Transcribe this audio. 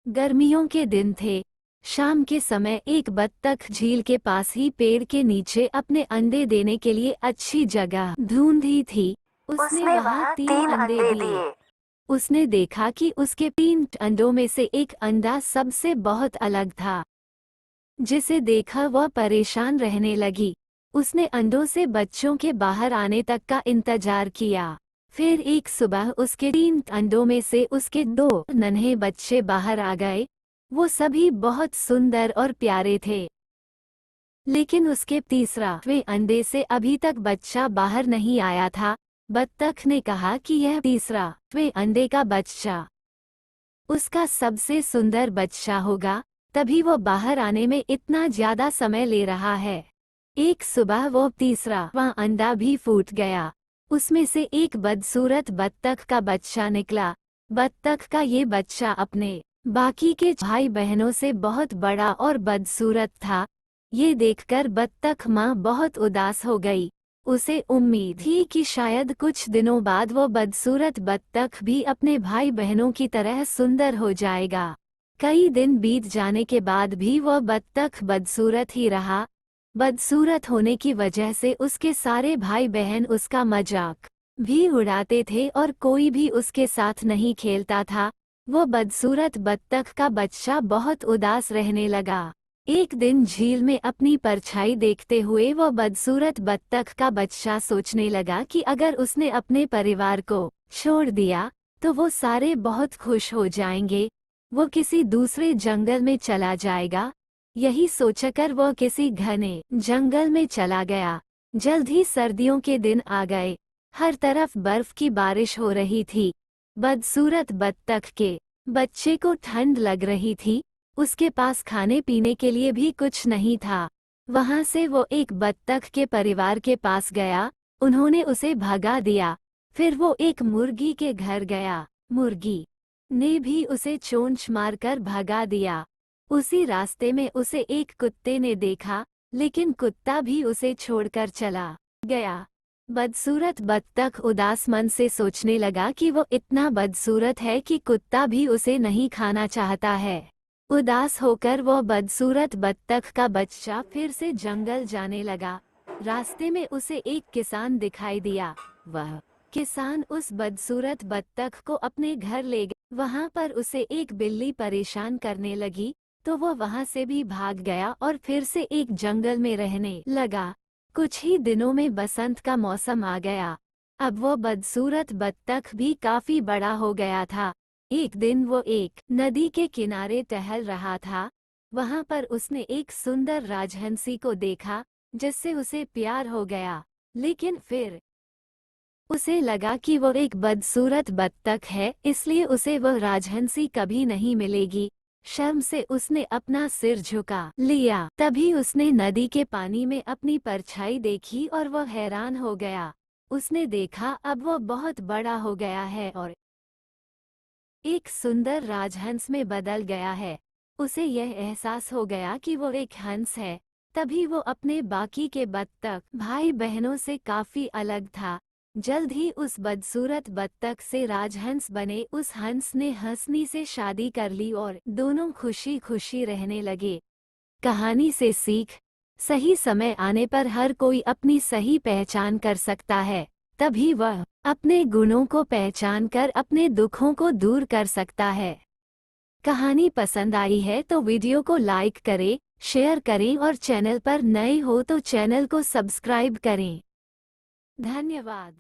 गर्मियों के दिन थे। शाम के समय एक बत्तख झील के पास ही पेड़ के नीचे अपने अंडे देने के लिए अच्छी जगह ढूंढी थी। उसने उसने वहां वहां 3 3 अंडे अंडे दिए। दिए। उसने देखा कि उसके 3 अंडों में से एक अंडा सबसे बहुत अलग था, जिसे देखा वह परेशान रहने लगी। उसने अंडों से बच्चों के बाहर आने तक का इंतजार किया। फिर एक सुबह उसके 3 अंडों में से उसके 2 नन्हे बच्चे बाहर आ गए। वो सभी बहुत सुंदर और प्यारे थे, लेकिन उसके तीसरा अंडे से अभी तक बच्चा बाहर नहीं आया था। बत्तख ने कहा कि यह तीसरा अंडे का बच्चा उसका सबसे सुंदर बच्चा होगा, तभी वो बाहर आने में इतना ज्यादा समय ले रहा है। एक सुबह वो तीसरा अंडा भी फूट गया। उसमें से एक बदसूरत बत्तख का बच्चा निकला। बत्तख का ये बच्चा अपने बाकी के भाई बहनों से बहुत बड़ा और बदसूरत था। ये देखकर बत्तख माँ बहुत उदास हो गई। उसे उम्मीद थी कि शायद कुछ दिनों बाद वो बदसूरत बत्तख भी अपने भाई बहनों की तरह सुंदर हो जाएगा। कई दिन बीत जाने के बाद भी वह बत्तख बदसूरत ही रहा। बदसूरत होने की वजह से उसके सारे भाई बहन उसका मजाक भी उड़ाते थे और कोई भी उसके साथ नहीं खेलता था। वो बदसूरत बत्तख का बच्चा बहुत उदास रहने लगा। एक दिन झील में अपनी परछाई देखते हुए वो बदसूरत बत्तख का बच्चा सोचने लगा कि अगर उसने अपने परिवार को छोड़ दिया तो वो सारे बहुत खुश हो जाएंगे। वो किसी दूसरे जंगल में चला जाएगा। यही सोचकर वो किसी घने जंगल में चला गया। जल्द ही सर्दियों के दिन आ गए। हर तरफ बर्फ की बारिश हो रही थी। बदसूरत बत्तख के बच्चे को ठंड लग रही थी। उसके पास खाने पीने के लिए भी कुछ नहीं था। वहां से वो एक बत्तख के परिवार के पास गया। उन्होंने उसे भगा दिया। फिर वो एक मुर्गी के घर गया। मुर्गी ने भी उसे चोंच मारकर भगा दिया। उसी रास्ते में उसे एक कुत्ते ने देखा, लेकिन कुत्ता भी उसे छोड़कर चला गया। बदसूरत बत्तख उदास मन से सोचने लगा कि वो इतना बदसूरत है कि कुत्ता भी उसे नहीं खाना चाहता है। उदास होकर वो बदसूरत बत्तख का बच्चा फिर से जंगल जाने लगा। रास्ते में उसे एक किसान दिखाई दिया। वह किसान उस बदसूरत बत्तख को अपने घर ले गया। वहां पर उसे एक बिल्ली परेशान करने लगी, तो वो वहां से भी भाग गया और फिर से एक जंगल में रहने लगा। कुछ ही दिनों में बसंत का मौसम आ गया। अब वो बदसूरत बत्तख भी काफी बड़ा हो गया था। एक दिन वो एक नदी के किनारे टहल रहा था। वहां पर उसने एक सुंदर राजहंसी को देखा, जिससे उसे प्यार हो गया। लेकिन फिर उसे लगा कि वो एक बदसूरत बत्तख है, इसलिए उसे वह राजहंसी कभी नहीं मिलेगी। शर्म से उसने अपना सिर झुका लिया। तभी उसने नदी के पानी में अपनी परछाई देखी और वह हैरान हो गया। उसने देखा अब वो बहुत बड़ा हो गया है और एक सुंदर राजहंस में बदल गया है। उसे यह एहसास हो गया कि वो एक हंस है। तभी वो अपने बाकी के बत्तख भाई बहनों से काफी अलग था। जल्द ही उस बदसूरत बत्तख से राजहंस बने उस हंस ने हंसनी से शादी कर ली और दोनों खुशी खुशी रहने लगे। कहानी से सीख: सही समय आने पर हर कोई अपनी सही पहचान कर सकता है। तभी वह अपने गुणों को पहचान कर अपने दुखों को दूर कर सकता है। कहानी पसंद आई है तो वीडियो को लाइक करें, शेयर करें और चैनल पर नए हो तो चैनल को सब्सक्राइब करें। धन्यवाद।